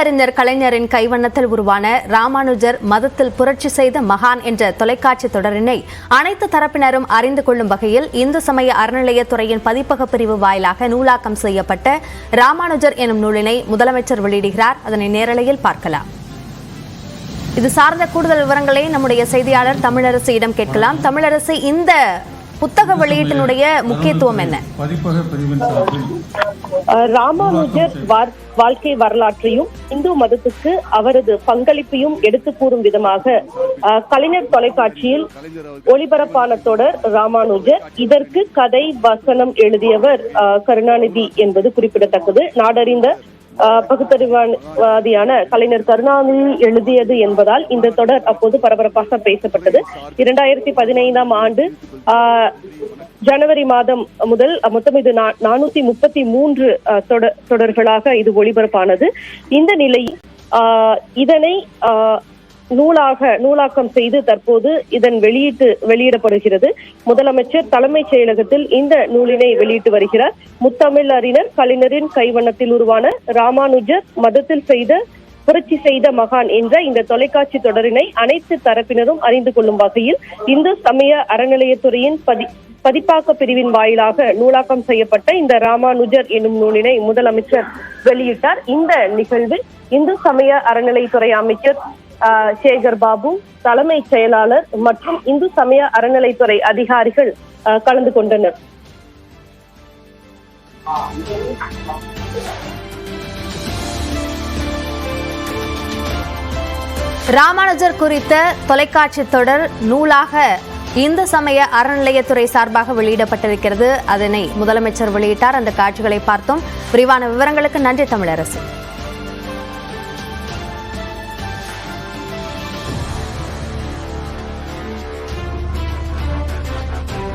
அறிஞர் கலைஞரின் கைவண்ணத்தில் உருவான ராமானுஜர் மதத்தில் புரட்சி செய்த மகான் என்ற தொலைக்காட்சி தொடரினை அனைத்து தரப்பினரும் அறிந்து கொள்ளும் வகையில் இந்து சமய அறநிலையத்துறையின் பதிப்பக பிரிவு வாயிலாக நூலாக்கம் செய்யப்பட்ட ராமானுஜர் எனும் நூலினை முதலமைச்சர் வெளியிடுகிறார். அதனை நேரலையில் பார்க்கலாம். இது சார்ந்த கூடுதல் விவரங்களை நம்முடைய செய்தியாளர் தமிழரசியிடம் கேட்கலாம். தமிழரசி, இந்த புத்தக வெளியீட்டினுடைய முக்கியத்துவம் என்ன? ராமானுஜர் வாழ்க்கை வரலாற்றையும் இந்து மதத்துக்கு அவரது பங்களிப்பையும் எடுத்து கூறும் விதமாக கலைஞர் தொலைக்காட்சியில் ஒளிபரப்பான தொடர் ராமானுஜர். இதற்கு கதை வசனம் எழுதியவர் கருணாநிதி என்பது குறிப்பிடத்தக்கது. நாடறிந்த பகுத்தறிவாதியான கலைஞர் கருணாநிதி எழுதியது என்பதால் இந்த தொடர் அப்போது பரபரப்பாக பேசப்பட்டது. 2015 ஆண்டு ஜனவரி மாதம் முதல் மொத்தம் இது 433 தொடர்களாக இது ஒளிபரப்பானது. இந்த நிலையில் இதனை நூலாக்கம் செய்து தற்போது இதன் வெளியிடப்படுகிறது. முதலமைச்சர் தலைமைச் செயலகத்தில் இந்த நூலினை வெளியிட்டு வருகிறார். முத்தமிழ் அறிஞர் கலைஞரின் கைவண்ணத்தில் உருவான ராமானுஜர் மதத்தில் புரட்சி செய்த மகான் என்ற இந்த தொலைக்காட்சி தொடரினை அனைத்து தரப்பினரும் அறிந்து கொள்ளும் வகையில் இந்து சமய அறநிலையத்துறையின் பதிப்பாக்க பிரிவின் வாயிலாக நூலாக்கம் செய்யப்பட்ட இந்த ராமானுஜர் எனும் நூலினை முதலமைச்சர் வெளியிட்டார். இந்த நிகழ்வில் இந்து சமய அறநிலையத்துறை அமைச்சர் சேகர் பாபு, தலைமை செயலாளர் மற்றும் இந்து சமய அறநிலைத்துறை அதிகாரிகள் கலந்து கொண்டனர். ராமானுஜர் குறித்த தொலைக்காட்சி தொடர் நூலாக இந்து சமய அறநிலையத்துறை சார்பாக வெளியிடப்பட்டிருக்கிறது. அதனை முதலமைச்சர் வெளியிட்டார். அந்த காட்சிகளை பார்த்தோம். விரிவான விவரங்களுக்கு நன்றி தமிழரசு.